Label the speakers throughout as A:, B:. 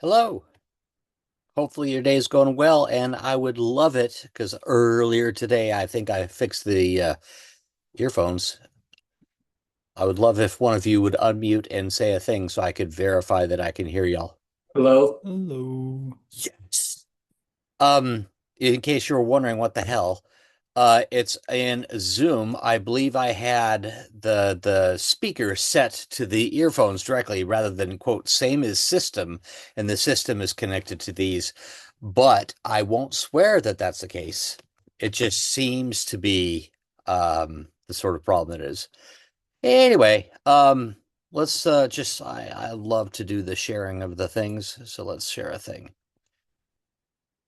A: Hello. Hopefully your day is going well, and I would love it because earlier today I think I fixed the earphones. I would love if one of you would unmute and say a thing so I could verify that I can hear y'all.
B: Hello.
C: Hello.
A: Yes. In case you were wondering what the hell, it's in Zoom. I believe I had the speaker set to the earphones directly rather than quote same as system, and the system is connected to these. But I won't swear that that's the case. It just seems to be the sort of problem it is. Anyway, let's just I love to do the sharing of the things, so let's share a thing.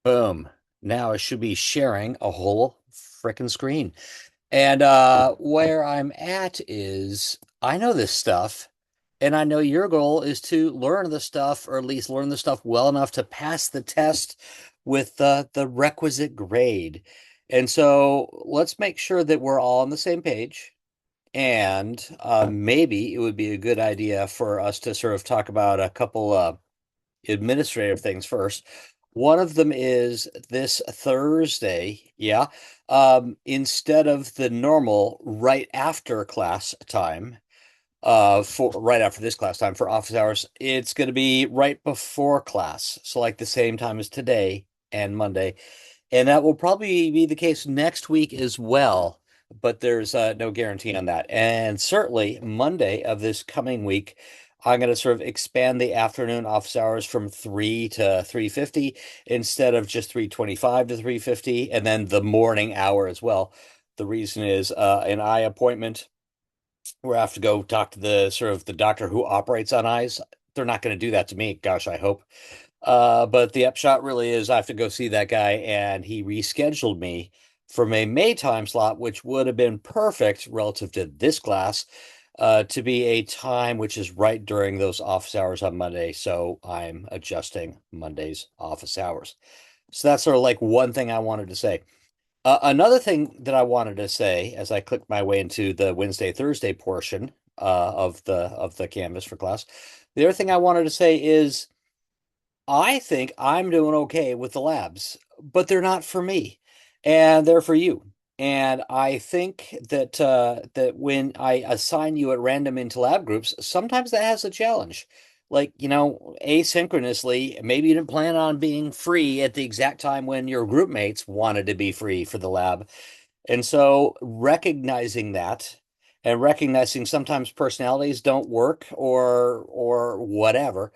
A: Boom. Now I should be sharing a whole frickin' screen. And where I'm at is I know this stuff, and I know your goal is to learn the stuff, or at least learn the stuff well enough to pass the test with the requisite grade. And so let's make sure that we're all on the same page. And maybe it would be a good idea for us to sort of talk about a couple administrative things first. One of them is this Thursday, yeah. Instead of the normal right after class time, for right after this class time for office hours, it's going to be right before class. So like the same time as today and Monday. And that will probably be the case next week as well, but there's no guarantee on that. And certainly Monday of this coming week, I'm going to sort of expand the afternoon office hours from 3 to 3:50 instead of just 3:25 to 3:50, and then the morning hour as well. The reason is an eye appointment where I have to go talk to the sort of the doctor who operates on eyes. They're not going to do that to me. Gosh, I hope. But the upshot really is I have to go see that guy, and he rescheduled me from a May time slot, which would have been perfect relative to this class, to be a time which is right during those office hours on Monday. So I'm adjusting Monday's office hours. So that's sort of like one thing I wanted to say. Another thing that I wanted to say as I clicked my way into the Wednesday, Thursday portion of the canvas for class, the other thing I wanted to say is I think I'm doing okay with the labs, but they're not for me, and they're for you. And I think that when I assign you at random into lab groups, sometimes that has a challenge. Like, asynchronously, maybe you didn't plan on being free at the exact time when your group mates wanted to be free for the lab. And so recognizing that and recognizing sometimes personalities don't work or whatever,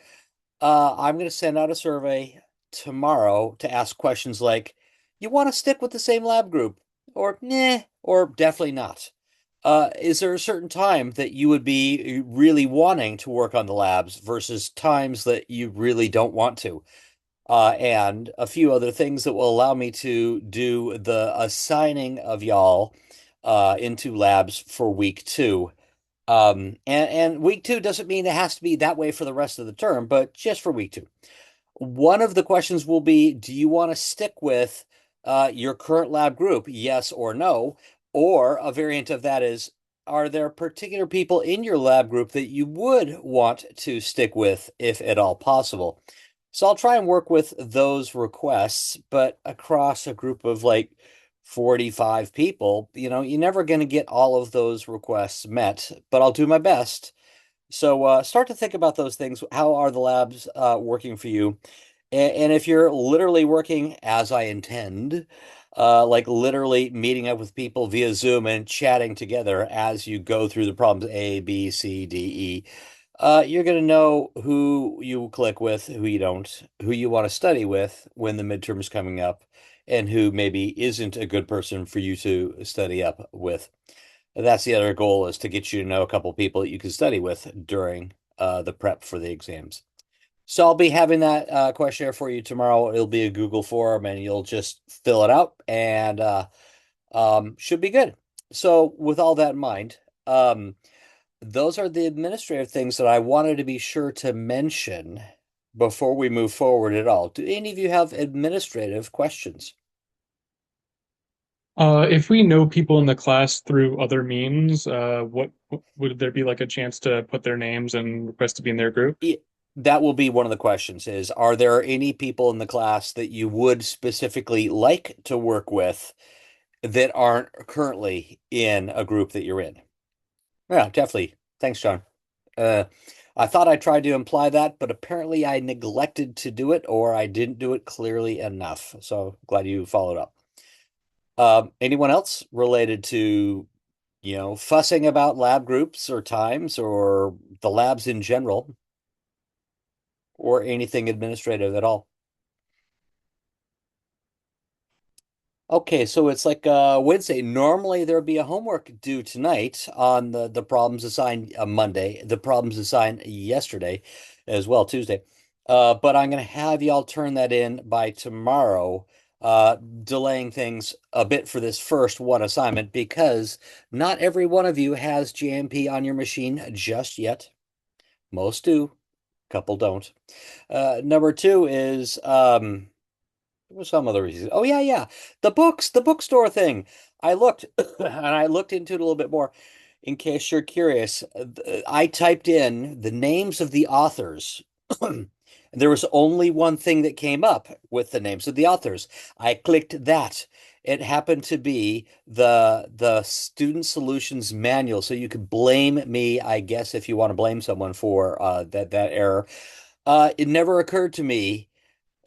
A: I'm going to send out a survey tomorrow to ask questions like, you want to stick with the same lab group? Or, nah, or definitely not. Is there a certain time that you would be really wanting to work on the labs versus times that you really don't want to? And a few other things that will allow me to do the assigning of y'all into labs for week two. And week two doesn't mean it has to be that way for the rest of the term, but just for week two. One of the questions will be, do you want to stick with your current lab group, yes or no? Or a variant of that is, are there particular people in your lab group that you would want to stick with if at all possible? So I'll try and work with those requests, but across a group of like 45 people, you're never going to get all of those requests met, but I'll do my best. So start to think about those things. How are the labs working for you? And if you're literally working as I intend, like literally meeting up with people via Zoom and chatting together as you go through the problems A, B, C, D, E, you're going to know who you click with, who you don't, who you want to study with when the midterm is coming up, and who maybe isn't a good person for you to study up with. That's the other goal is to get you to know a couple people that you can study with during the prep for the exams. So I'll be having that questionnaire for you tomorrow. It'll be a Google form, and you'll just fill it out, and should be good. So with all that in mind, those are the administrative things that I wanted to be sure to mention before we move forward at all. Do any of you have administrative questions?
C: If we know people in the class through other means, what would there be like a chance to put their names and request to be in their group?
A: that will be one of the questions is, are there any people in the class that you would specifically like to work with that aren't currently in a group that you're in? Yeah, definitely. Thanks, John. Uh, I thought I tried to imply that, but apparently I neglected to do it or I didn't do it clearly enough. So glad you followed up. Anyone else related to, fussing about lab groups or times or the labs in general or anything administrative at all? Okay, so it's like Wednesday. Normally there would be a homework due tonight on the problems assigned Monday, the problems assigned yesterday as well, Tuesday. But I'm going to have y'all turn that in by tomorrow, delaying things a bit for this first one assignment because not every one of you has GMP on your machine just yet. Most do, couple don't. Number two is there was some other reason. Oh yeah, yeah. The bookstore thing. I looked and I looked into it a little bit more in case you're curious. I typed in the names of the authors. There was only one thing that came up with the names of the authors. I clicked that. It happened to be the Student Solutions Manual, so you could blame me, I guess, if you want to blame someone for that error. It never occurred to me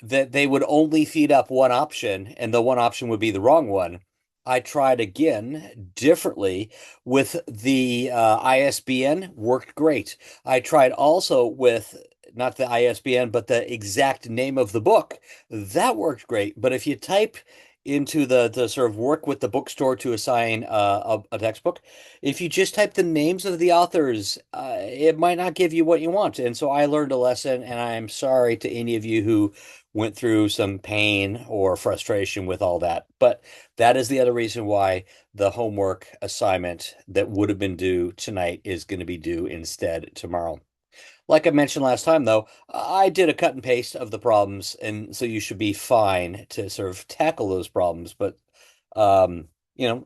A: that they would only feed up one option and the one option would be the wrong one. I tried again differently with the ISBN, worked great. I tried also with not the ISBN, but the exact name of the book. That worked great. But if you type into the sort of work with the bookstore to assign a textbook, if you just type the names of the authors, it might not give you what you want. And so I learned a lesson, and I'm sorry to any of you who went through some pain or frustration with all that. But that is the other reason why the homework assignment that would have been due tonight is going to be due instead tomorrow. Like I mentioned last time, though, I did a cut and paste of the problems, and so you should be fine to sort of tackle those problems. But,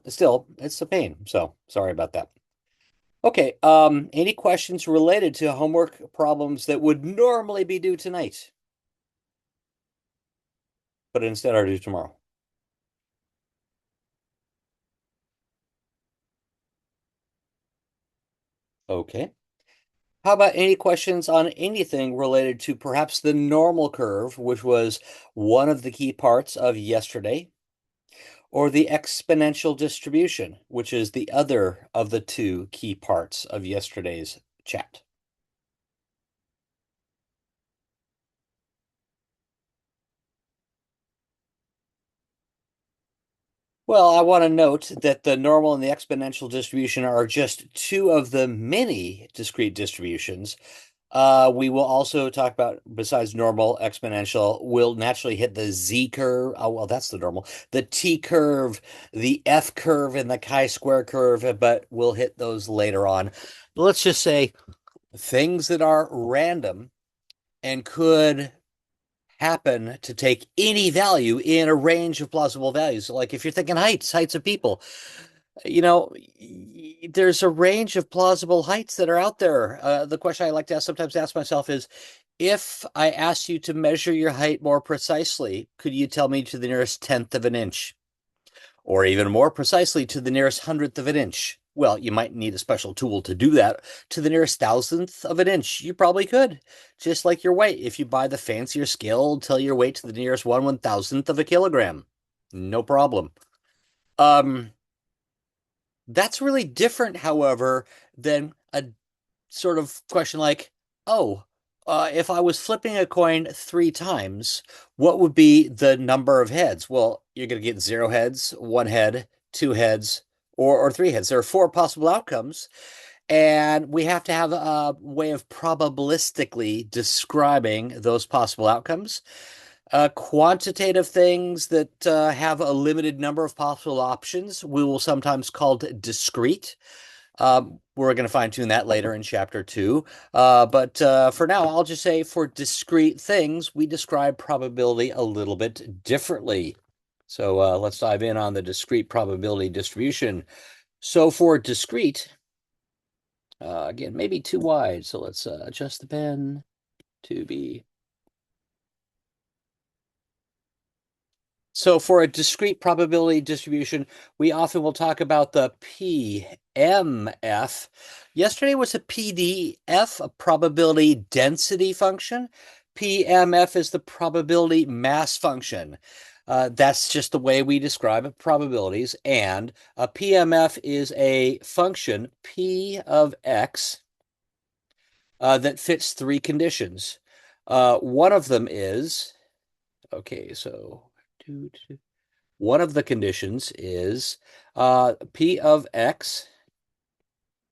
A: still, it's a pain. So sorry about that. Okay, any questions related to homework problems that would normally be due tonight, but instead are due tomorrow? Okay. How about any questions on anything related to perhaps the normal curve, which was one of the key parts of yesterday, or the exponential distribution, which is the other of the two key parts of yesterday's chat? Well, I want to note that the normal and the exponential distribution are just two of the many discrete distributions. We will also talk about, besides normal, exponential, we'll naturally hit the Z curve. Oh, well, that's the normal. The T curve, the F curve, and the chi-square curve, but we'll hit those later on. Let's just say things that are random and could happen to take any value in a range of plausible values. So like if you're thinking heights of people, you know, there's a range of plausible heights that are out there. The question I like to sometimes ask myself is, if I asked you to measure your height more precisely, could you tell me to the nearest tenth of an inch? Or even more precisely, to the nearest hundredth of an inch? Well, you might need a special tool to do that. To the nearest thousandth of an inch, you probably could. Just like your weight. If you buy the fancier scale, tell your weight to the nearest 1/1000th of a kilogram. No problem. Um, that's really different, however, than a sort of question like, oh, if I was flipping a coin three times, what would be the number of heads? Well, you're going to get zero heads, one head, two heads, or three heads. There are four possible outcomes, and we have to have a way of probabilistically describing those possible outcomes. Quantitative things that have a limited number of possible options, we will sometimes call discrete. We're going to fine tune that later in chapter two. But for now, I'll just say for discrete things, we describe probability a little bit differently. So let's dive in on the discrete probability distribution. So for discrete, again, maybe too wide. So let's adjust the pen. to be. So for a discrete probability distribution, we often will talk about the PMF. Yesterday was a PDF, a probability density function. PMF is the probability mass function. That's just the way we describe probabilities. And a PMF is a function, P of X, that fits three conditions. One of them is, okay, so one of the conditions is P of X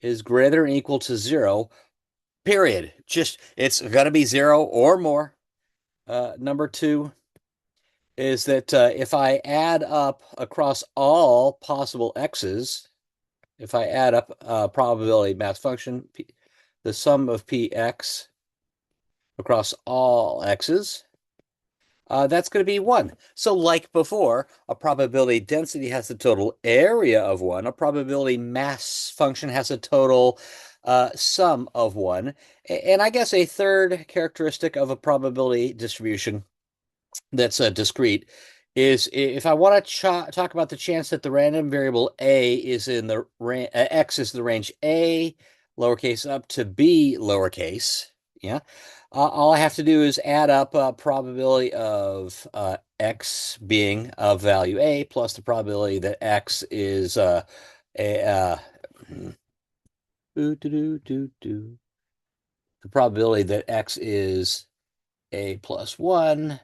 A: is greater than or equal to 0, period. Just it's going to be 0 or more. Number two is that if I add up across all possible X's, if I add up probability mass function, the sum of Px across all X's, that's going to be 1. So like before, a probability density has the total area of 1. A probability mass function has a total sum of 1. And I guess a third characteristic of a probability distribution that's discrete is if I want to talk about the chance that the random variable A is in the X is the range A, lowercase up to B, lowercase. Yeah. All I have to do is add up probability of X being of value A plus the probability that X is a the probability that X is A plus 1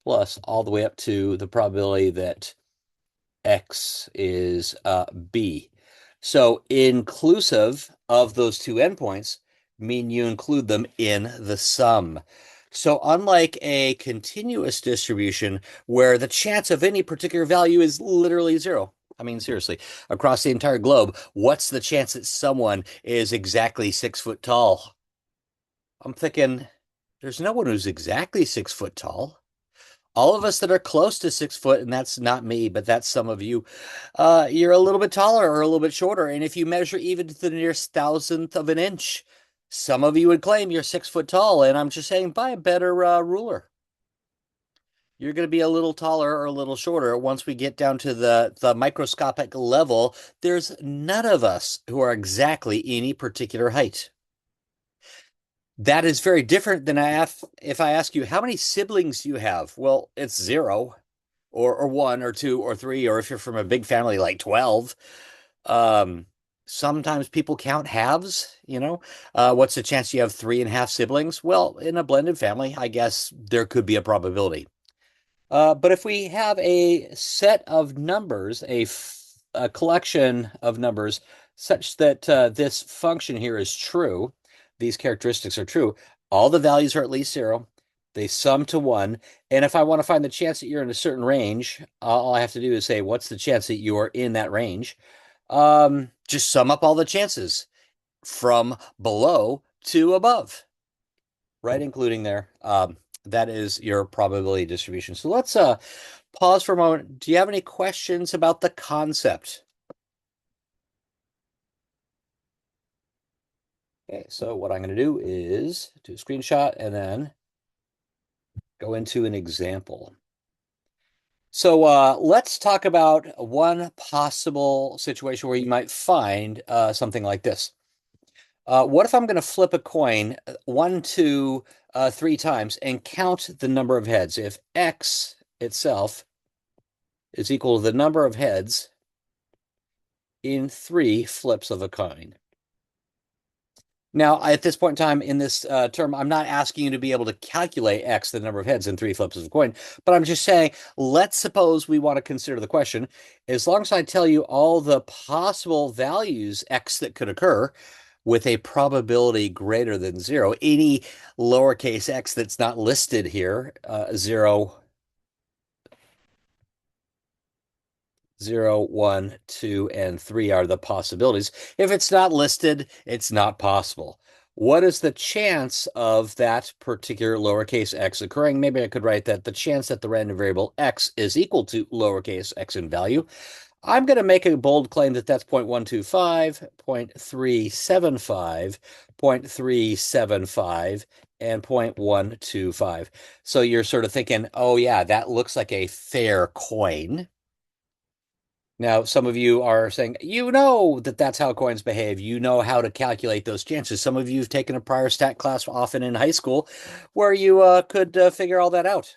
A: plus all the way up to the probability that X is B. So inclusive of those two endpoints mean you include them in the sum. So unlike a continuous distribution where the chance of any particular value is literally 0. I mean, seriously, across the entire globe, what's the chance that someone is exactly 6 foot tall? I'm thinking there's no one who's exactly 6 foot tall. All of us that are close to 6 foot, and that's not me, but that's some of you, you're a little bit taller or a little bit shorter. And if you measure even to the nearest thousandth of an inch, some of you would claim you're 6 foot tall. And I'm just saying, buy a better ruler. You're going to be a little taller or a little shorter. Once we get down to the microscopic level, there's none of us who are exactly any particular height. That is very different than if I ask you, how many siblings do you have? Well, it's 0 or 1 or 2 or 3, or if you're from a big family, like 12. Um, Sometimes people count halves, you know. What's the chance you have three and a half siblings? Well, in a blended family, I guess there could be a probability. But if we have a set of numbers, a collection of numbers such that this function here is true, these characteristics are true, all the values are at least 0, they sum to 1, and if I want to find the chance that you're in a certain range, all I have to do is say, what's the chance that you are in that range? Just sum up all the chances from below to above, right? Including there. That is your probability distribution. So let's pause for a moment. Do you have any questions about the concept? Okay, so what I'm going to do is do a screenshot and then go into an example. So let's talk about one possible situation where you might find something like this. What if I'm going to flip a coin 1, 2, 3 times and count the number of heads? If X itself is equal to the number of heads in 3 flips of a coin. Now, at this point in time in this term, I'm not asking you to be able to calculate X, the number of heads in 3 flips of a coin, but I'm just saying, let's suppose we want to consider the question. As long as I tell you all the possible values X that could occur with a probability greater than 0, any lowercase x that's not listed here, 0, 0, 1, 2, and 3 are the possibilities. If it's not listed, it's not possible. What is the chance of that particular lowercase x occurring? Maybe I could write that the chance that the random variable x is equal to lowercase x in value. I'm going to make a bold claim that that's 0.125, 0.375, 0.375, and 0.125. So you're sort of thinking, oh, yeah, that looks like a fair coin. Now, some of you are saying, you know that that's how coins behave. You know how to calculate those chances. Some of you have taken a prior stat class, often in high school, where you could figure all that out.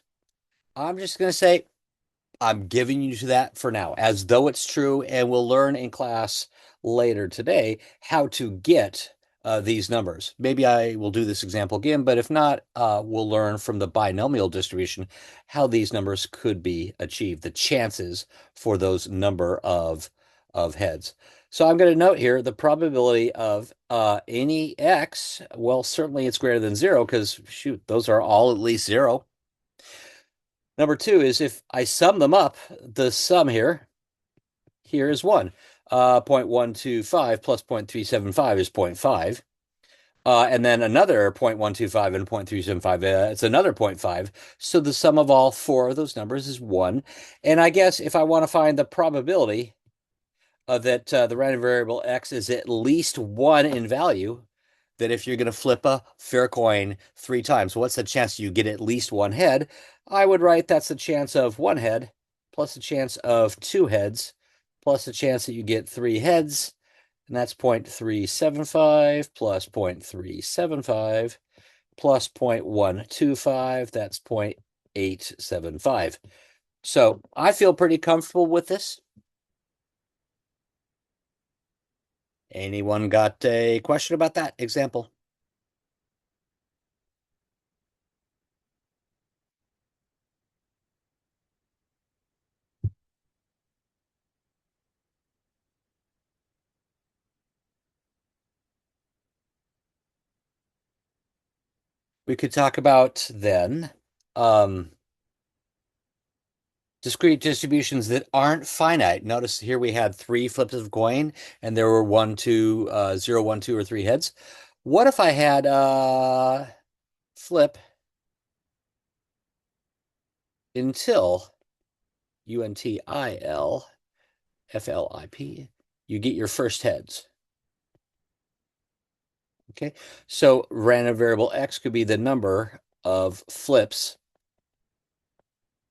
A: I'm just going to say, I'm giving you that for now, as though it's true, and we'll learn in class later today how to get these numbers. Maybe I will do this example again, but if not, we'll learn from the binomial distribution how these numbers could be achieved, the chances for those number of heads. So I'm going to note here the probability of any x. Well, certainly it's greater than zero because, shoot, those are all at least zero. Number two is if I sum them up, the sum here is 1. 0.125 plus 0.375 is 0.5. And then another 0.125 and 0.375, it's another 0.5. So the sum of all four of those numbers is 1. And I guess if I want to find the probability that the random variable x is at least 1 in value, that if you're going to flip a fair coin 3 times, what's the chance you get at least one head? I would write that's the chance of one head plus the chance of two heads plus the chance that you get 3 heads, and that's 0.375 plus 0.375 plus 0.125, that's 0.875. So I feel pretty comfortable with this. Anyone got a question about that example? We could talk about then discrete distributions that aren't finite. Notice here we had 3 flips of a coin and there were 1, 2, 0, 1, 2, or 3 heads. What if I had flip until UNTIL FLIP, you get your first heads? Okay, so random variable x could be the number of flips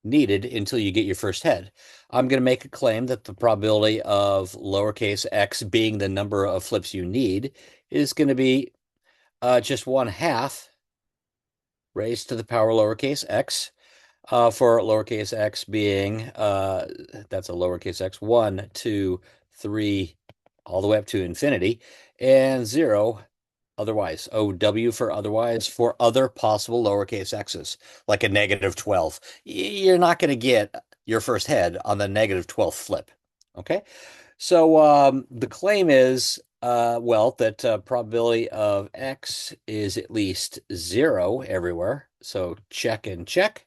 A: needed until you get your first head. I'm going to make a claim that the probability of lowercase x being the number of flips you need is going to be just 1/2 raised to the power lowercase x, for lowercase x being, that's a lowercase x, 1, 2, 3, all the way up to infinity, and 0 otherwise. OW for otherwise, for other possible lowercase x's, like a -12. You're not going to get your first head on the -12th flip. Okay. So the claim is, well, that probability of x is at least 0 everywhere. So check and check.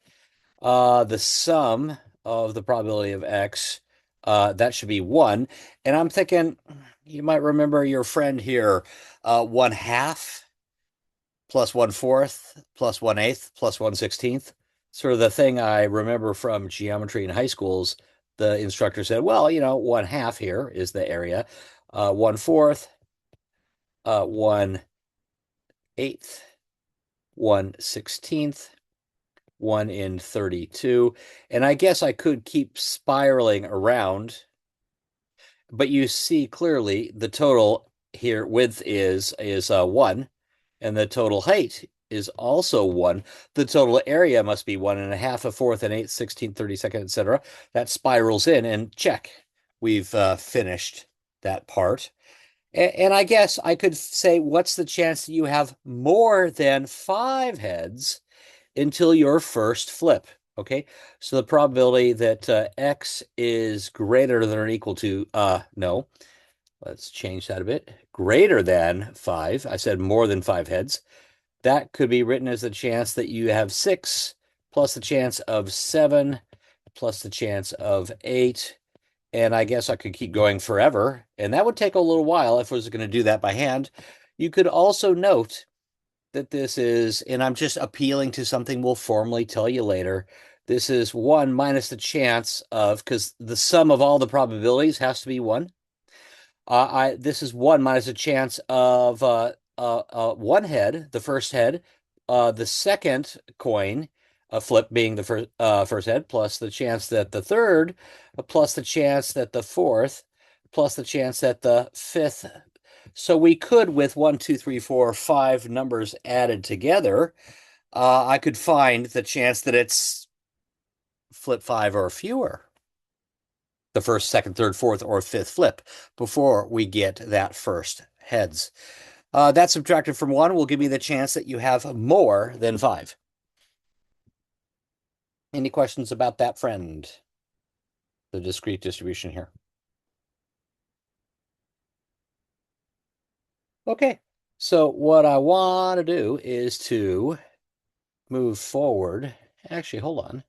A: The sum of the probability of x, that should be 1. And I'm thinking, you might remember your friend here, 1/2 plus 1/4 plus 1/8 plus 1/16. Sort of the thing I remember from geometry in high schools. The instructor said, well, 1/2 here is the area, 1/4, 1/8, 1/16, 1 in 32. And I guess I could keep spiraling around, but you see clearly the total here width is 1, and the total height is also 1. The total area must be 1 1/2, 1/4, an 8th, 16th, 32nd, etc. That spirals in, and check. We've finished that part. And I guess I could say, what's the chance that you have more than 5 heads until your first flip? Okay, so the probability that x is greater than or equal to, no, let's change that a bit. Greater than 5. I said more than 5 heads. That could be written as the chance that you have 6 plus the chance of 7 plus the chance of 8. And I guess I could keep going forever. And that would take a little while if I was going to do that by hand. You could also note that this is, and I'm just appealing to something we'll formally tell you later, This is 1 minus the chance of, because the sum of all the probabilities has to be 1. This is 1 minus the chance of one head, the first head, the second coin, flip being the first head, plus the chance that the third, plus the chance that the fourth, plus the chance that the fifth. So we could, with 1, 2, 3, 4, 5 numbers added together, I could find the chance that it's flip 5 or fewer, the first, second, third, fourth, or fifth flip before we get that first heads. That subtracted from 1 will give me the chance that you have more than 5. Any questions about that, friend? The discrete distribution here. Okay, so what I want to do is to move forward. Actually, hold on.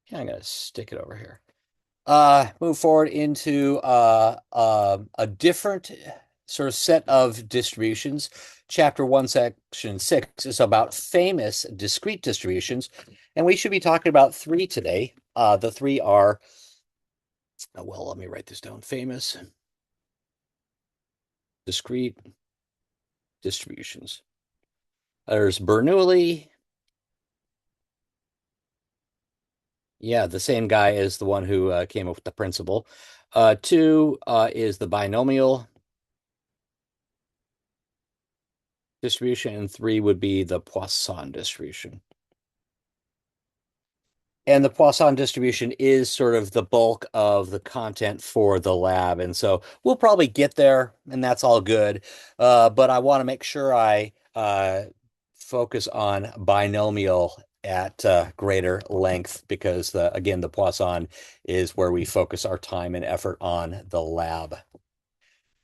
A: Yeah, I'm going to stick it over here. Move forward into a different sort of set of distributions. Chapter 1, Section 6 is about famous discrete distributions, and we should be talking about 3 today. The 3 are, well, let me write this down. Famous discrete distributions. There's Bernoulli. Yeah, the same guy is the one who came up with the principle. 2 is the binomial distribution, and 3 would be the Poisson distribution. And the Poisson distribution is sort of the bulk of the content for the lab. And so we'll probably get there, and that's all good. But I want to make sure I focus on binomial at greater length because, again, the Poisson is where we focus our time and effort on the lab.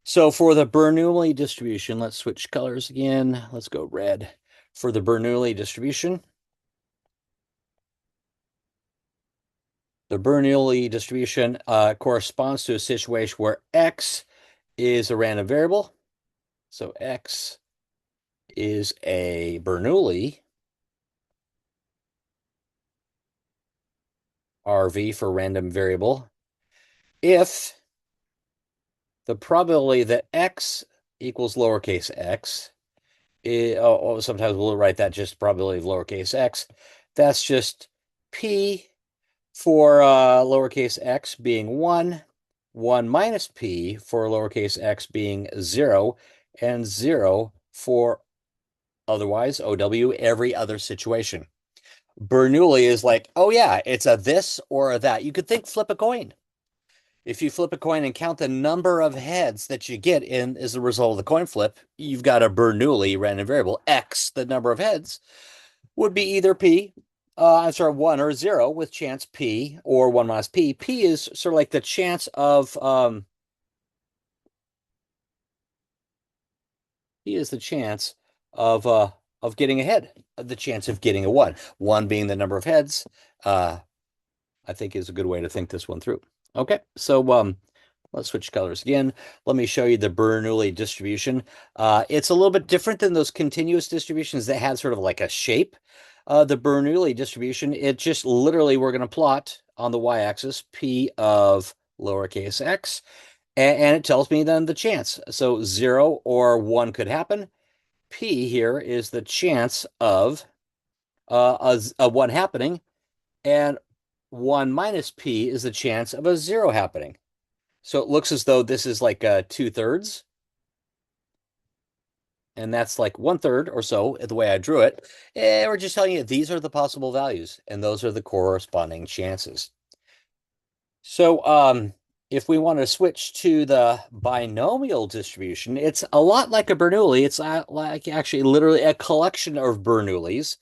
A: So for the Bernoulli distribution, let's switch colors again. Let's go red. For the Bernoulli distribution, the Bernoulli distribution corresponds to a situation where X is a random variable. So X is a Bernoulli, RV for random variable, if the probability that X equals lowercase x, sometimes we'll write that just probability of lowercase x. That's just P for lowercase x being 1, 1 minus P for lowercase x being 0, and 0 for otherwise, OW, every other situation. Bernoulli is like, oh yeah, it's a this or a that. You could think flip a coin. If you flip a coin and count the number of heads that you get in as a result of the coin flip, you've got a Bernoulli random variable. X, the number of heads, would be either P, I'm sorry, 1 or 0 with chance P or 1 minus P. P is sort of like the chance of, P is the chance of getting ahead, the chance of getting a 1. 1 being the number of heads, I think is a good way to think this one through. Okay, so let's switch colors again. Let me show you the Bernoulli distribution. It's a little bit different than those continuous distributions that had sort of like a shape. The Bernoulli distribution, it just literally, we're going to plot on the y-axis P of lowercase x, and it tells me then the chance. So 0 or 1 could happen. P here is the chance of a 1 happening, and 1 minus P is the chance of a 0 happening. So it looks as though this is like 2/3. And that's like 1/3 or so, the way I drew it. And we're just telling you these are the possible values, and those are the corresponding chances. So if we want to switch to the binomial distribution, it's a lot like a Bernoulli. It's like actually literally a collection of Bernoullis.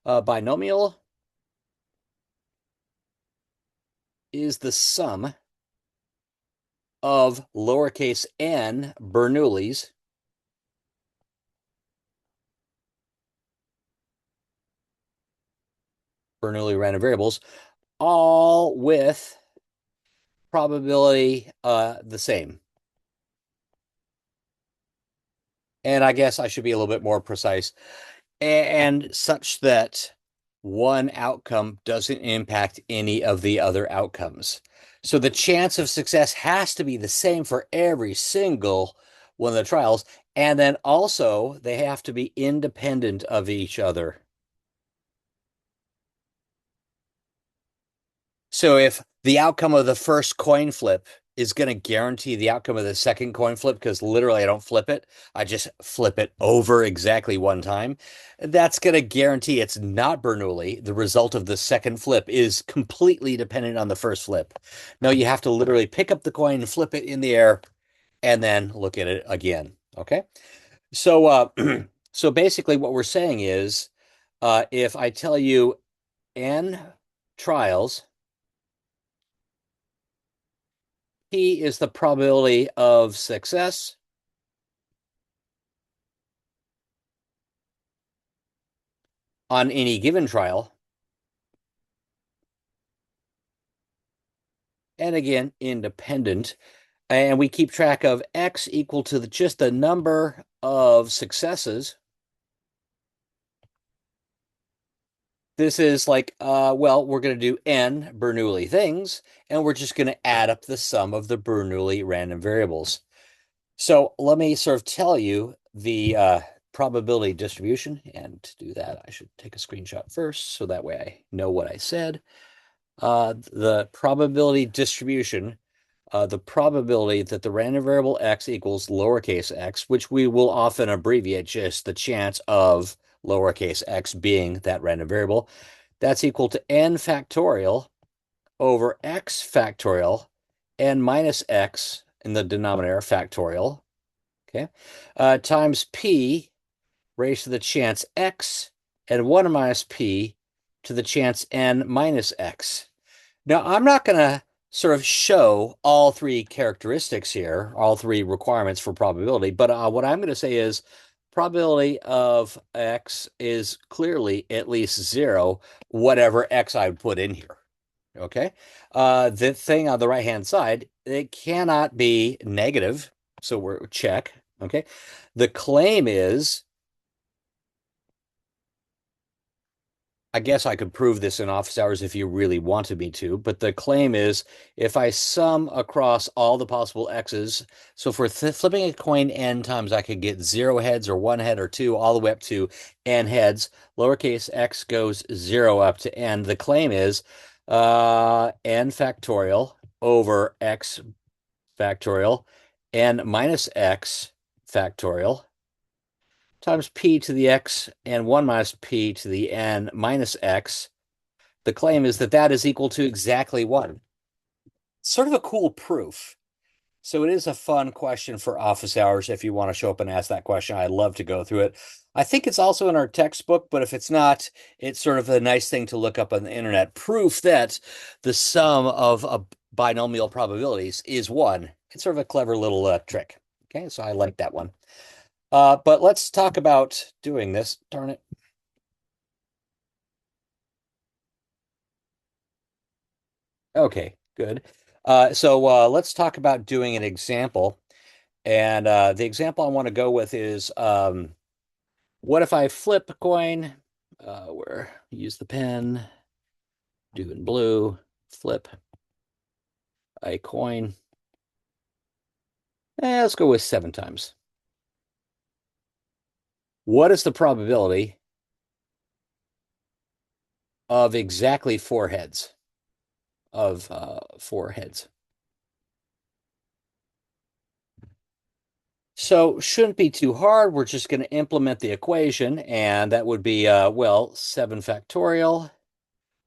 A: Binomial is the sum of lowercase n Bernoullis Bernoulli random variables, all with probability the same. And I guess I should be a little bit more precise, and such that one outcome doesn't impact any of the other outcomes. So the chance of success has to be the same for every single one of the trials. And then also, they have to be independent of each other. So if the outcome of the first coin flip is going to guarantee the outcome of the second coin flip, because literally I don't flip it, I just flip it over exactly one time, that's going to guarantee it's not Bernoulli. The result of the second flip is completely dependent on the first flip. No, you have to literally pick up the coin, flip it in the air, and then look at it again. Okay. So, so basically what we're saying is, if I tell you n trials, P is the probability of success on any given trial. And again, independent. And we keep track of X equal to just the number of successes. This is like, well, we're going to do n Bernoulli things, and we're just going to add up the sum of the Bernoulli random variables. So let me sort of tell you the probability distribution. And to do that, I should take a screenshot first, so that way I know what I said. The probability distribution, the probability that the random variable x equals lowercase x, which we will often abbreviate just the chance of lowercase x being that random variable, that's equal to n factorial over x factorial, n minus x in the denominator factorial, okay, times p raised to the chance x and 1 minus p to the chance n minus x. Now, I'm not going to sort of show all three characteristics here, all three requirements for probability, but what I'm going to say is probability of x is clearly at least zero, whatever x I would put in here. Okay. The thing on the right-hand side, it cannot be negative. So we're check. Okay. The claim is, I guess I could prove this in office hours if you really wanted me to, but the claim is if I sum across all the possible x's, so for flipping a coin n times, I could get 0 heads or 1 head or 2 all the way up to n heads. Lowercase x goes 0 up to n. The claim is n factorial over x factorial n minus x factorial times p to the x and 1 minus p to the n minus x. The claim is that that is equal to exactly 1. Sort of a cool proof. So it is a fun question for office hours if you want to show up and ask that question. I'd love to go through it. I think it's also in our textbook, but if it's not, it's sort of a nice thing to look up on the internet. Proof that the sum of binomial probabilities is 1. It's sort of a clever little trick. Okay, so I like that one. But let's talk about doing this. Darn it. Okay, good. So let's talk about doing an example. And the example I want to go with is what if I flip a coin? Where use the pen, do in blue, flip a coin. Let's go with 7 times. What is the probability of exactly 4 heads? Of 4 heads. So shouldn't be too hard. We're just going to implement the equation, and that would be, well, 7 factorial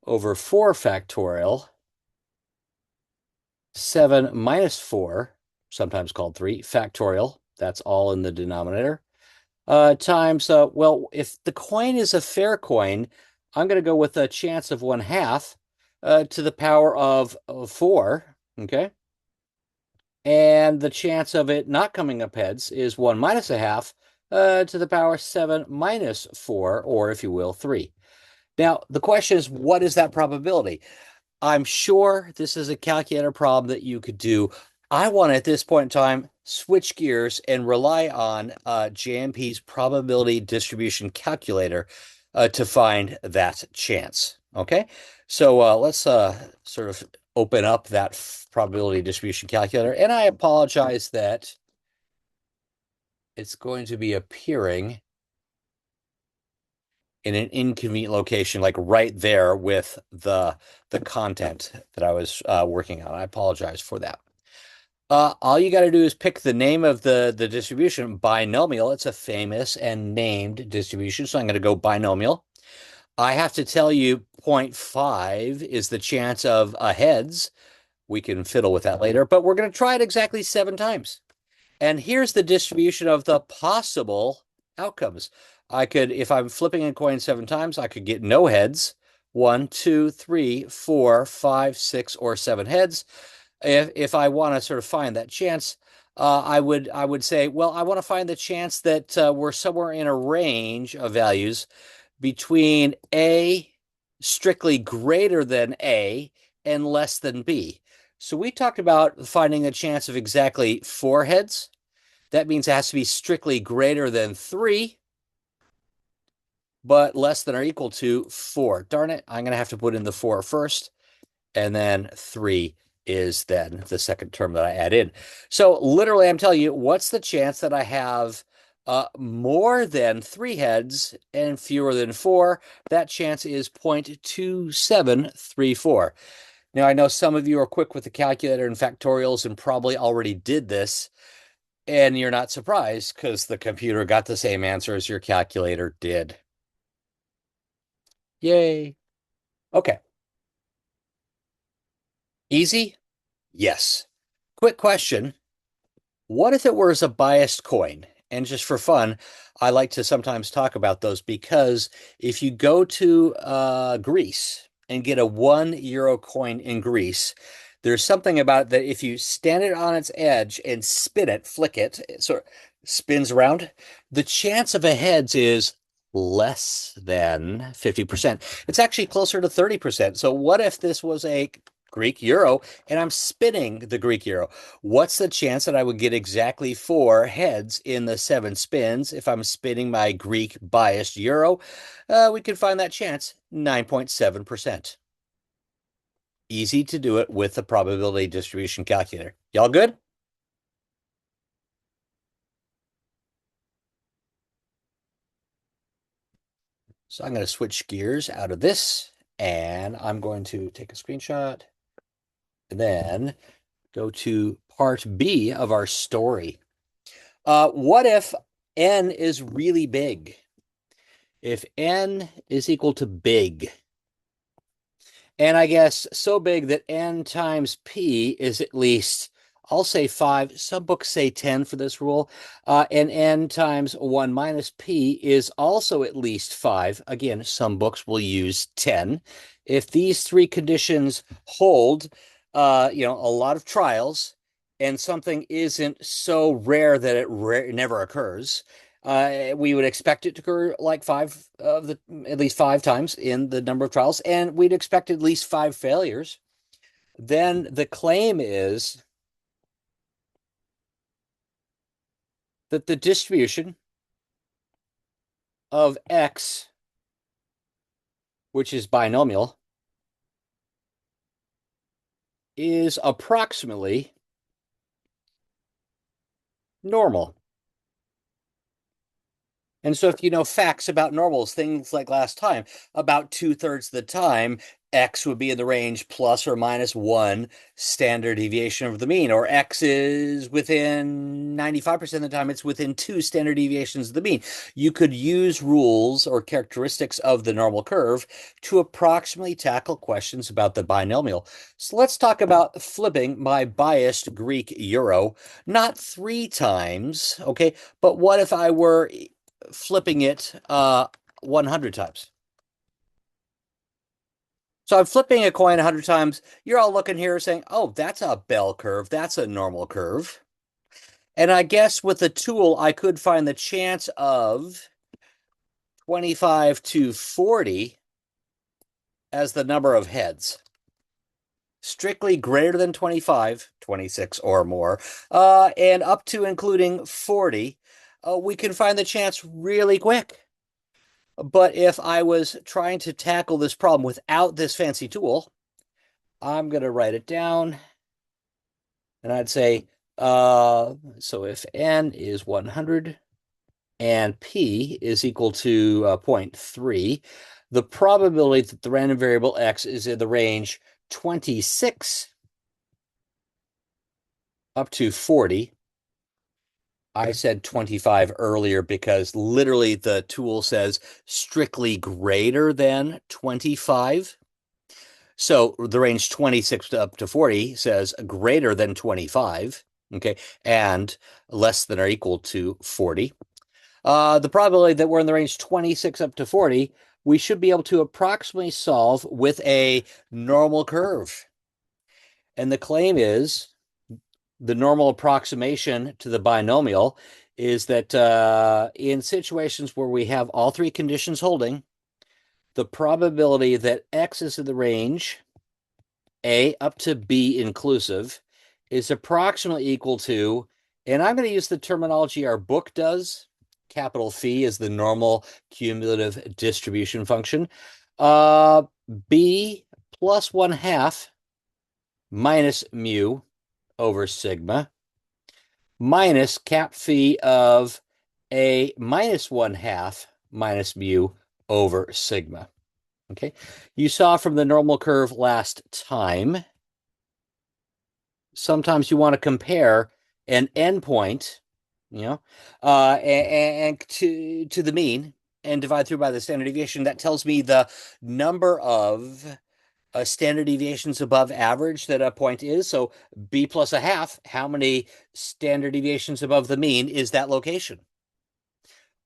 A: over 4 factorial, 7 minus 4, sometimes called 3, factorial. That's all in the denominator. Times, well, if the coin is a fair coin, I'm going to go with a chance of 1/2 to the power of 4, okay? And the chance of it not coming up heads is 1 minus 1/2 to the power 7 minus 4, or if you will, 3. Now, the question is, what is that probability? I'm sure this is a calculator problem that you could do. I want to, at this point in time, switch gears and rely on JMP's probability distribution calculator. to find that chance. Okay, so let's sort of open up that probability distribution calculator. And I apologize that it's going to be appearing in an inconvenient location, like right there with the content that I was working on. I apologize for that. All you got to do is pick the name of the distribution, binomial. It's a famous and named distribution, so I'm going to go binomial. I have to tell you, zero point 0.5 is the chance of a heads. We can fiddle with that later, but we're going to try it exactly 7 times. And here's the distribution of the possible outcomes. I could, if I'm flipping a coin 7 times, I could get no heads. 1, 2, 3, 4, 5, 6, or 7 heads. If I want to sort of find that chance, I would say, well, I want to find the chance that we're somewhere in a range of values between A strictly greater than A and less than B. So we talked about finding a chance of exactly 4 heads. That means it has to be strictly greater than 3, but less than or equal to 4. Darn it, I'm going to have to put in the 4 first, and then 3 is then the second term that I add in. So literally, I'm telling you, what's the chance that I have more than 3 heads and fewer than 4? That chance is 0.2734. Now, I know some of you are quick with the calculator and factorials and probably already did this, and you're not surprised because the computer got the same answer as your calculator did. Yay. Okay. Easy? Yes. Quick question. What if it was a biased coin? And just for fun, I like to sometimes talk about those because if you go to Greece and get a €1 coin in Greece, there's something about it that if you stand it on its edge and spin it, flick it, it sort of spins around, the chance of a heads is less than 50%. It's actually closer to 30%. So what if this was a Greek euro and I'm spinning the Greek euro? What's the chance that I would get exactly 4 heads in the 7 spins if I'm spinning my Greek biased euro? We can find that chance, 9.7%. Easy to do it with the probability distribution calculator. Y'all good? So I'm going to switch gears out of this, and I'm going to take a screenshot, and then go to part B of our story. What if n is really big? If n is equal to big, and I guess so big that n times p is at least, I'll say 5. Some books say 10 for this rule. And n times 1 minus p is also at least 5. Again, some books will use 10. If these 3 conditions hold, a lot of trials, and something isn't so rare that it never occurs, we would expect it to occur like at least 5 times in the number of trials, and we'd expect at least 5 failures. Then the claim is that the distribution of x, which is binomial, is approximately normal. And so if you know facts about normals, things like last time, about 2/3 of the time, X would be in the range plus or minus 1 standard deviation of the mean, or X is within 95% of the time, it's within 2 standard deviations of the mean. You could use rules or characteristics of the normal curve to approximately tackle questions about the binomial. So let's talk about flipping my biased Greek euro, not 3 times, okay, but what if I were flipping it 100 times? So I'm flipping a coin 100 times. You're all looking here saying, oh, that's a bell curve. That's a normal curve. And I guess with the tool, I could find the chance of 25 to 40 as the number of heads. Strictly greater than 25, 26 or more, and up to including 40, we can find the chance really quick. But if I was trying to tackle this problem without this fancy tool, I'm going to write it down and I'd say, so if n is 100 and p is equal to 0.3, the probability that the random variable x is in the range 26 up to 40. I said 25 earlier because literally the tool says strictly greater than 25. So the range 26 up to 40 says greater than 25, okay, and less than or equal to 40. The probability that we're in the range 26 up to 40, we should be able to approximately solve with a normal curve. And the claim is the normal approximation to the binomial is that in situations where we have all three conditions holding, the probability that x is in the range A up to B inclusive is approximately equal to, and I'm going to use the terminology our book does. Capital Phi is the normal cumulative distribution function. Uh, B plus 1/2 minus mu over sigma minus cap phi of A minus 1/2 minus mu over sigma. Okay. You saw from the normal curve last time, sometimes you want to compare an endpoint, you know, and to the mean and divide through by the standard deviation. That tells me the number of standard deviations above average that a point is. So b plus 1/2, how many standard deviations above the mean is that location?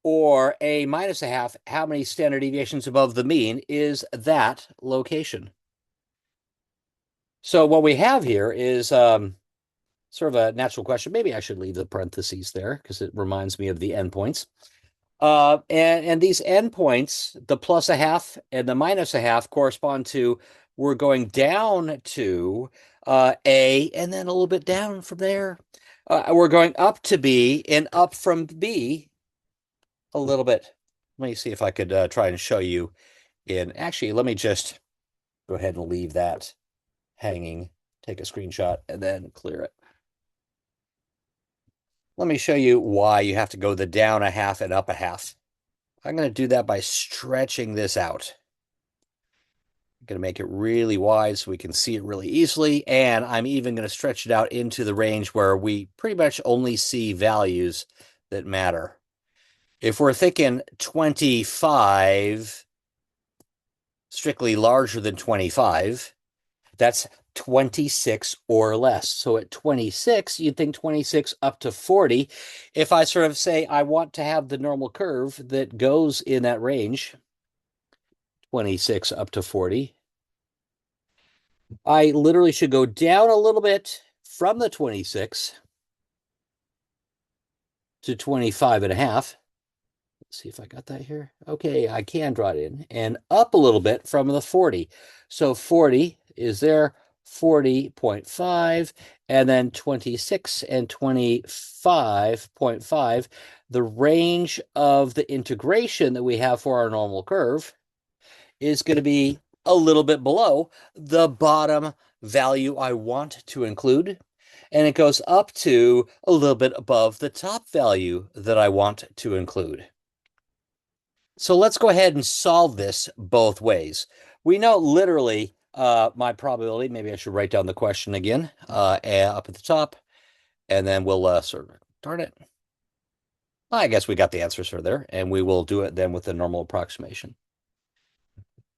A: Or a minus 1/2, how many standard deviations above the mean is that location? So what we have here is sort of a natural question. Maybe I should leave the parentheses there because it reminds me of the endpoints. And these endpoints, the plus 1/2 and the minus 1/2 correspond to, we're going down to A and then a little bit down from there. We're going up to B and up from B a little bit. Let me see if I could try and show you actually, let me just go ahead and leave that hanging, take a screenshot, and then clear it. Let me show you why you have to go the down 1/2 and up 1/2. I'm going to do that by stretching this out. I'm going to make it really wide so we can see it really easily. And I'm even going to stretch it out into the range where we pretty much only see values that matter. If we're thinking 25, strictly larger than 25, that's 26 or less. So at 26, you'd think 26 up to 40. If I sort of say I want to have the normal curve that goes in that range, 26 up to 40, I literally should go down a little bit from the 26 to 25.5. Let's see if I got that here. Okay, I can draw it in. And up a little bit from the 40. So 40 is there, 40.5, and then 26 and 25.5. The range of the integration that we have for our normal curve is going to be a little bit below the bottom value I want to include. And it goes up to a little bit above the top value that I want to include. So let's go ahead and solve this both ways. We know literally my probability, maybe I should write down the question again up at the top, and then we'll sort of, darn it. I guess we got the answers for there, and we will do it then with the normal approximation.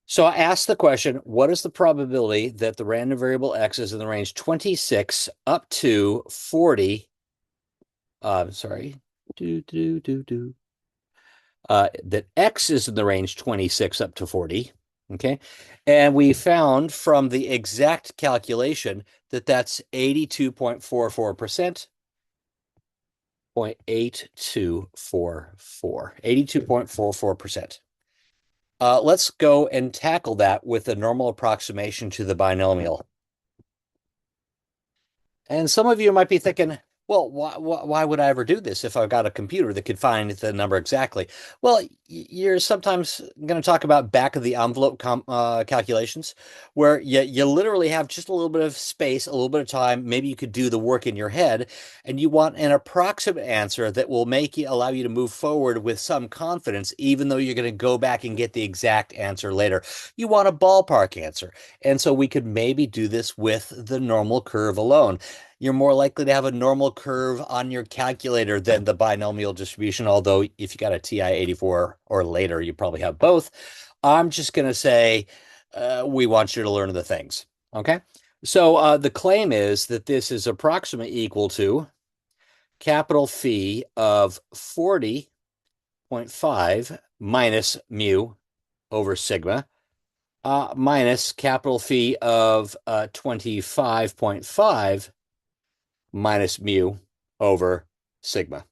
A: So I asked the question, what is the probability that the random variable x is in the range 26 up to 40? Sorry. That x is in the range 26 up to 40. Okay. And we found from the exact calculation that that's 82.44%. 0.8244. 82.44%. Let's go and tackle that with a normal approximation to the binomial. And some of you might be thinking, Well, why would I ever do this if I've got a computer that could find the number exactly? Well, you're sometimes going to talk about back of the envelope calculations where you literally have just a little bit of space, a little bit of time. Maybe you could do the work in your head, and you want an approximate answer that will allow you to move forward with some confidence, even though you're going to go back and get the exact answer later. You want a ballpark answer. And so we could maybe do this with the normal curve alone. You're more likely to have a normal curve on your calculator than the binomial distribution. Although if you got a TI-84 or later, you probably have both. I'm just going to say we want you to learn the things. Okay. So the claim is that this is approximately equal to capital phi of 40.5 minus mu over sigma minus capital phi of 25.5 minus mu over sigma.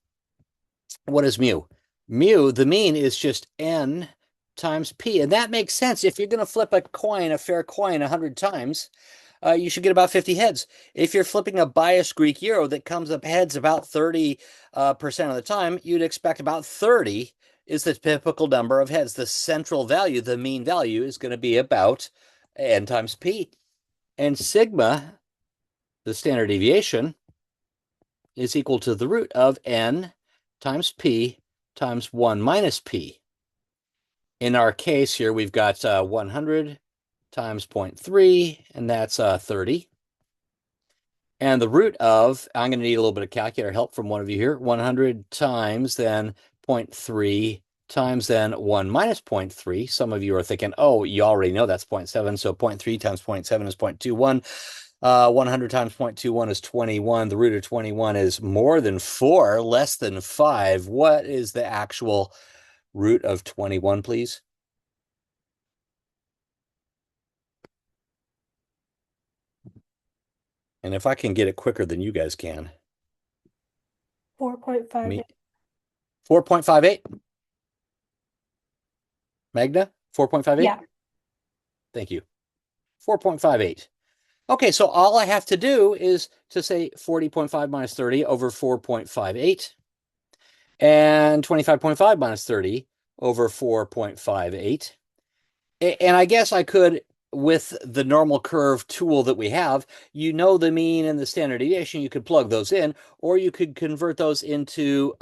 A: What is mu? Mu, the mean is just n times p. And that makes sense. If you're going to flip a coin, a fair coin, 100 times, you should get about 50 heads. If you're flipping a biased Greek euro that comes up heads about 30% of the time, you'd expect about 30 is the typical number of heads. The central value, the mean value, is going to be about n times p. And sigma, the standard deviation, is equal to the root of n times p times 1 minus p. In our case here, we've got 100 times 0.3, and that's 30. And the root of, I'm going to need a little bit of calculator help from one of you here, 100 times then 0.3 times then 1 minus 0.3. Some of you are thinking, oh, you already know that's 0.7, so 0.3 times 0.7 is 0.21. 100 times 0.21 is 21. The root of 21 is more than 4, less than 5. What is the actual root of 21, please? And if I can get it quicker than you guys can.
B: 4.5.
A: 4.58? Magna? 4.58?
B: Yeah.
A: Thank you. 4.58. Okay, so all I have to do is to say 40.5 minus 30 over 4.58 and 25.5 minus 30 over 4.58. And I guess I could, with the normal curve tool that we have, you know the mean and the standard deviation, you could plug those in, or you could convert those into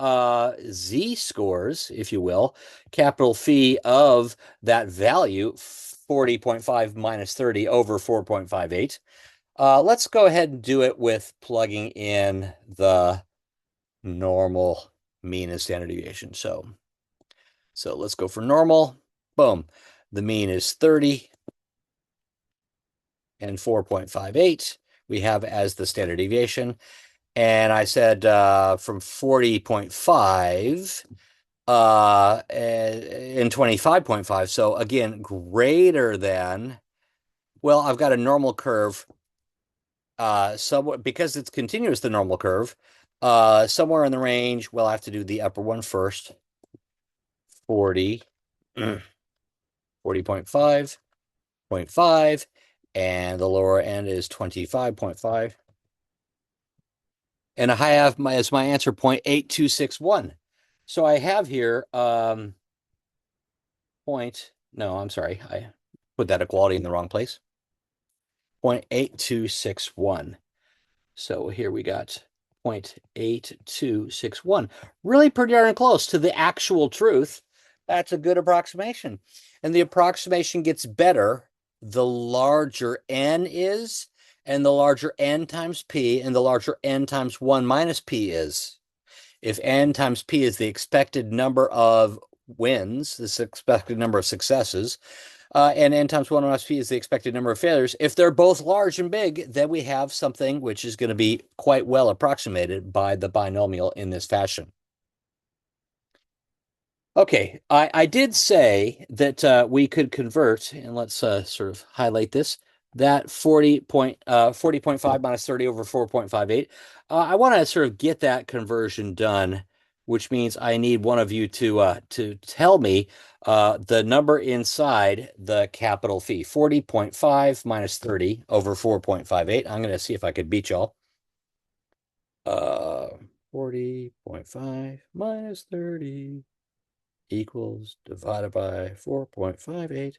A: z-scores, if you will, capital phi of that value, 40.5 minus 30 over 4.58. Let's go ahead and do it with plugging in the normal mean and standard deviation. So let's go for normal. Boom. The mean is 30 and 4.58. We have as the standard deviation. And I said from 40.5 and 25.5. So again, greater than, well, I've got a normal curve somewhat because it's continuous, the normal curve, somewhere in the range. We'll have to do the upper one first. 40, 40.5, 0.5, and the lower end is 25.5. And I have as my answer 0.8261. So I have here no, I'm sorry. I put that equality in the wrong place. 0.8261. So here we got 0.8261. Really pretty darn close to the actual truth. That's a good approximation. And the approximation gets better the larger n is, and the larger n times p, and the larger n times 1 minus p is. If n times p is the expected number of wins, the expected number of successes, and n times 1 minus p is the expected number of failures. If they're both large and big, then we have something which is going to be quite well approximated by the binomial in this fashion. Okay, I did say that we could convert, and let's sort of highlight this, that 40.5 minus 30 over 4.58. I want to sort of get that conversion done, which means I need one of you to tell me the number inside the capital phi. 40.5 minus 30 over 4.58. I'm going to see if I could beat y'all. 40.5 minus 30 equals divided by 4.58.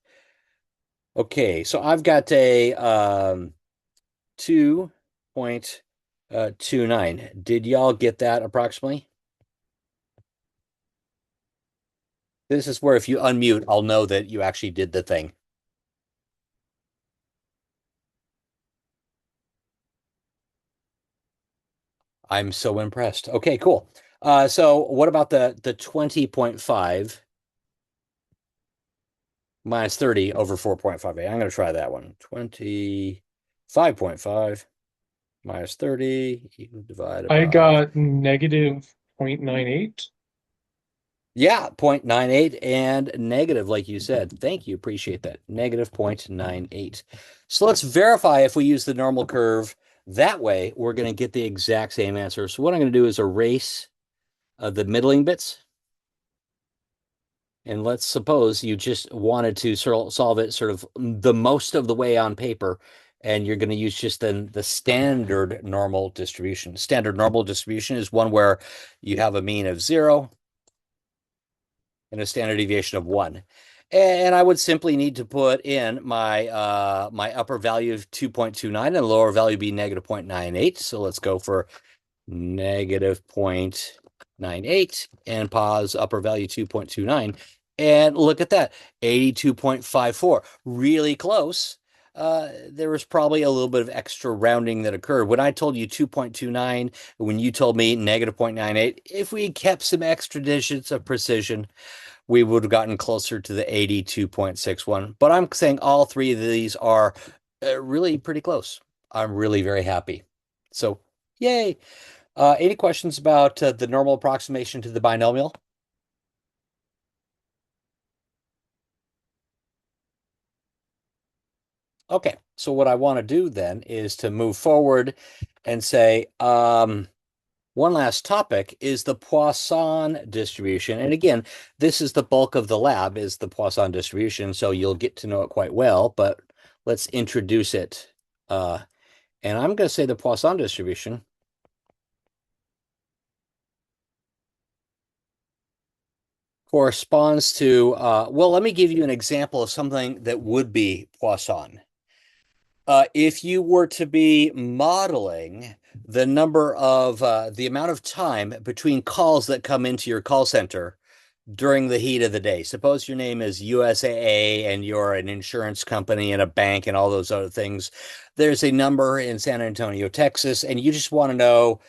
A: Okay, so I've got a 2.29. Did y'all get that approximately? This is where if you unmute, I'll know that you actually did the thing. I'm so impressed. Okay, cool. So what about the 20.5 minus 30 over 4.58? I'm going to try that one. 25.5 minus 30 divided
C: I
A: by,
C: got negative 0.98.
A: yeah, 0.98 and negative, like you said. Thank you. Appreciate that. Negative 0.98. So let's verify if we use the normal curve. That way, we're going to get the exact same answer. So what I'm going to do is erase the middling bits. And let's suppose you just wanted to solve it sort of the most of the way on paper, and you're going to use just the standard normal distribution. Standard normal distribution is one where you have a mean of 0 and a standard deviation of 1. And I would simply need to put in my upper value of 2.29 and the lower value be negative 0.98. So let's go for negative 0.98 and pause upper value 2.29. And look at that, 82.54. Really close. There was probably a little bit of extra rounding that occurred. When I told you 2.29, when you told me negative 0.98, if we kept some extra digits of precision, we would have gotten closer to the 82.61. But I'm saying all three of these are really pretty close. I'm really very happy. So, yay. Any questions about the normal approximation to the binomial? Okay, so what I want to do then is to move forward and say, one last topic is the Poisson distribution. And again, this is the bulk of the lab is the Poisson distribution, so you'll get to know it quite well, but let's introduce it. And I'm going to say the Poisson distribution corresponds to, well, let me give you an example of something that would be Poisson. If you were to be modeling the amount of time between calls that come into your call center during the heat of the day. Suppose your name is USAA and you're an insurance company and a bank and all those other things. There's a number in San Antonio, Texas, and you just want to know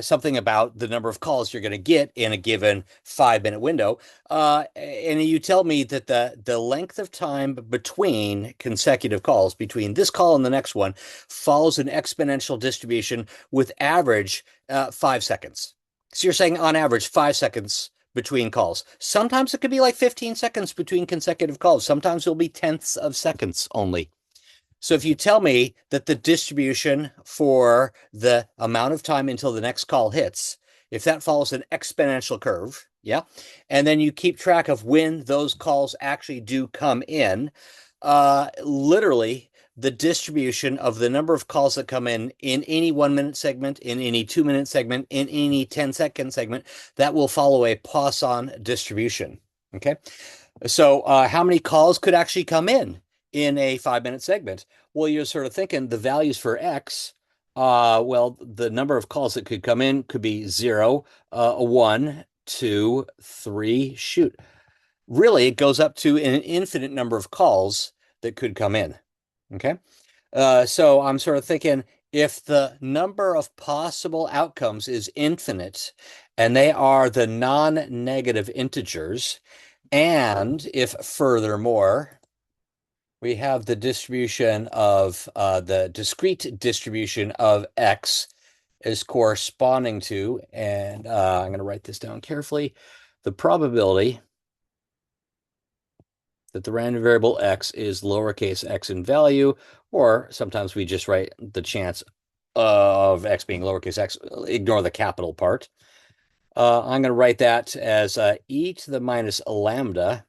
A: something about the number of calls you're going to get in a given 5 minute window. And you tell me that the length of time between consecutive calls, between this call and the next one, follows an exponential distribution with average 5 seconds. So you're saying on average 5 seconds between calls. Sometimes it could be like 15 seconds between consecutive calls. Sometimes it'll be tenths of seconds only. So if you tell me that the distribution for the amount of time until the next call hits, if that follows an exponential curve, yeah, and then you keep track of when those calls actually do come in, literally the distribution of the number of calls that come in any 1 minute segment, in any 2 minute segment, in any 10-second segment, that will follow a Poisson distribution. Okay. So, how many calls could actually come in a 5 minute segment? Well, you're sort of thinking the values for X, well, the number of calls that could come in could be 0, 1, 2, 3, shoot. Really, it goes up to an infinite number of calls that could come in. Okay. So I'm sort of thinking if the number of possible outcomes is infinite and they are the non-negative integers, and if furthermore, we have the distribution of the discrete distribution of X is corresponding to, and I'm going to write this down carefully, the probability that the random variable X is lowercase x in value, or sometimes we just write the chance of X being lowercase x, ignore the capital part. I'm going to write that as e to the minus lambda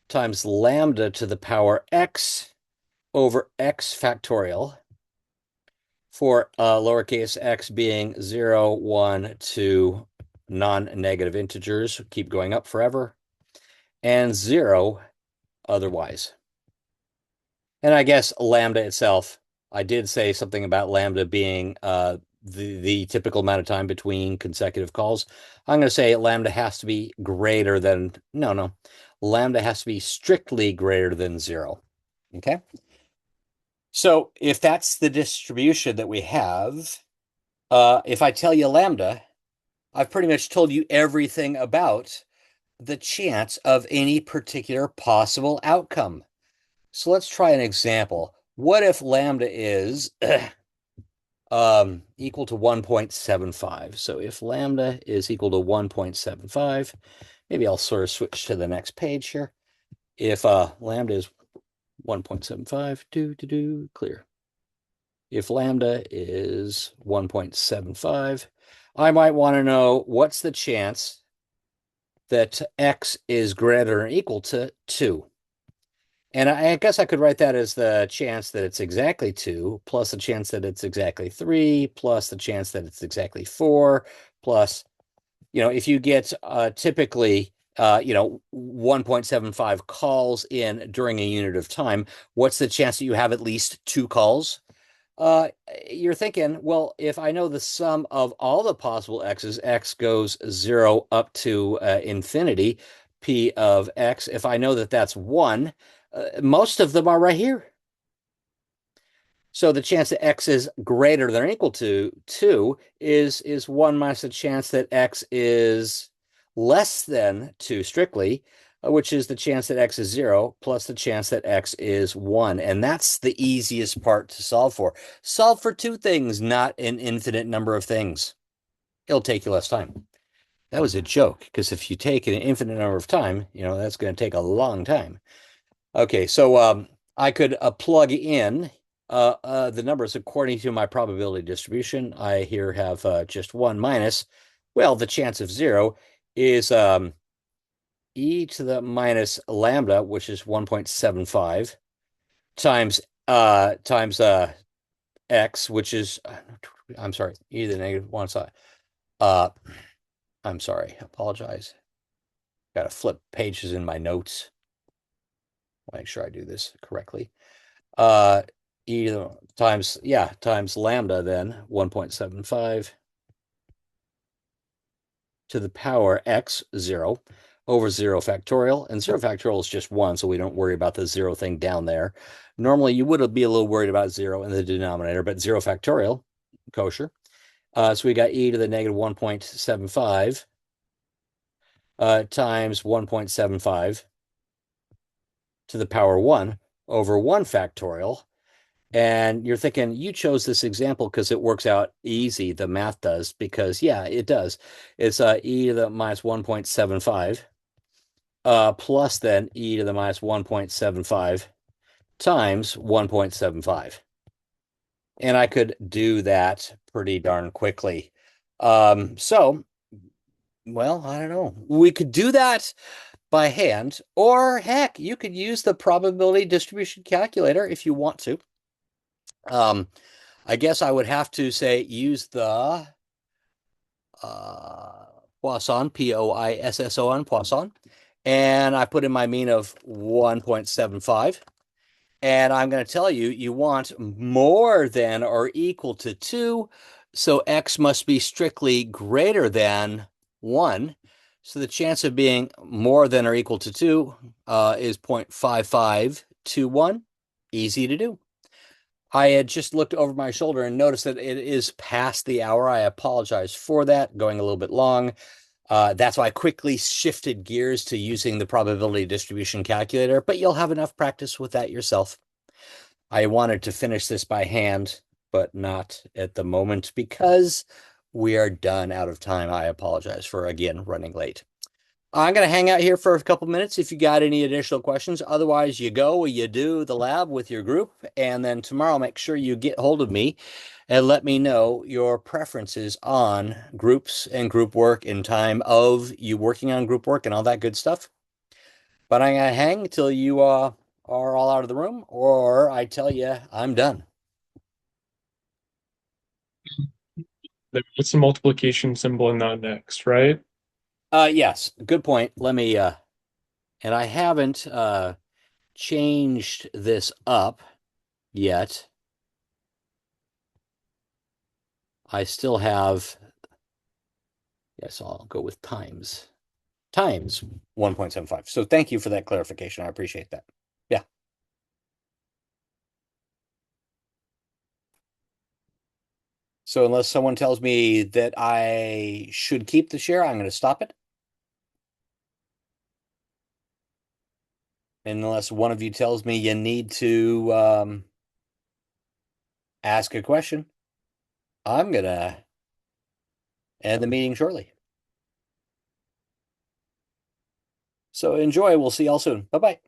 A: times lambda to the power x over x factorial for lowercase x being 0, 1, 2 non-negative integers, keep going up forever, and 0 otherwise. And I guess lambda itself, I did say something about lambda being the typical amount of time between consecutive calls. I'm going to say lambda has to be greater than, no, lambda has to be strictly greater than 0. Okay. So if that's the distribution that we have, if I tell you lambda, I've pretty much told you everything about the chance of any particular possible outcome. So let's try an example. What if lambda is equal to 1.75? So if lambda is equal to 1.75, maybe I'll sort of switch to the next page here. If lambda is 1.75, clear. If lambda is 1.75, I might want to know what's the chance that x is greater than or equal to 2. And I guess I could write that as the chance that it's exactly 2, plus the chance that it's exactly 3, plus the chance that it's exactly 4, plus, if you get typically, 1.75 calls in during a unit of time, what's the chance that you have at least 2 calls? Uh, you're thinking, well, if I know the sum of all the possible x's, x goes 0 up to infinity, p of x, if I know that that's 1, most of them are right here. So the chance that x is greater than or equal to 2 is 1 minus the chance that x is less than 2 strictly, which is the chance that x is 0 plus the chance that x is 1. And that's the easiest part to solve for. Solve for 2 things, not an infinite number of things. It'll take you less time. That was a joke, because if you take an infinite number of time, that's going to take a long time. Okay, so I could plug in the numbers according to my probability distribution. I here have just 1 minus, well, the chance of 0 is e to the minus lambda, which is 1.75, times x, which is, I'm sorry, e to the negative 1 side. Uh, I'm sorry, apologize. Got to flip pages in my notes. Make sure I do this correctly. Uh, times lambda, then 1.75 to the power x 0 over 0 factorial. And 0 factorial is just 1, so we don't worry about the 0 thing down there. Normally, you would be a little worried about 0 in the denominator, but 0 factorial, kosher. So we got e to the negative 1.75 times 1.75 to the power 1 over 1 factorial. And you're thinking, you chose this example because it works out easy, the math does, because yeah, it does. It's e to the minus 1.75 plus then e to the minus 1.75 times 1.75. And I could do that pretty darn quickly. So, well, I don't know. We could do that by hand, or heck, you could use the probability distribution calculator if you want to. I guess I would have to say use the uh, Poisson, Poisson, Poisson, and I put in my mean of 1.75. And I'm going to tell you, you want more than or equal to 2, so x must be strictly greater than 1. So the chance of being more than or equal to 2 is 0.5521. Easy to do. I had just looked over my shoulder and noticed that it is past the hour. I apologize for that, going a little bit long. That's why I quickly shifted gears to using the probability distribution calculator, but you'll have enough practice with that yourself. I wanted to finish this by hand, but not at the moment because we are done out of time. I apologize for, again, running late. I'm going to hang out here for a couple minutes if you got any additional questions. Otherwise, you go, you do the lab with your group, and then tomorrow make sure you get hold of me and let me know your preferences on groups and group work in time of you working on group work and all that good stuff. But I'm going to hang till you are all out of the room, or I tell you I'm done.
C: What's the multiplication symbol in that next, right?
A: Yes, good point. Let me and I haven't changed this up yet. I still have, yes, I'll go with times 1.75. So thank you for that clarification. I appreciate that. Yeah. So unless someone tells me that I should keep the share, I'm going to stop it. And unless one of you tells me you need to ask a question, I'm going to end the meeting shortly. So enjoy. We'll see y'all soon. Bye bye.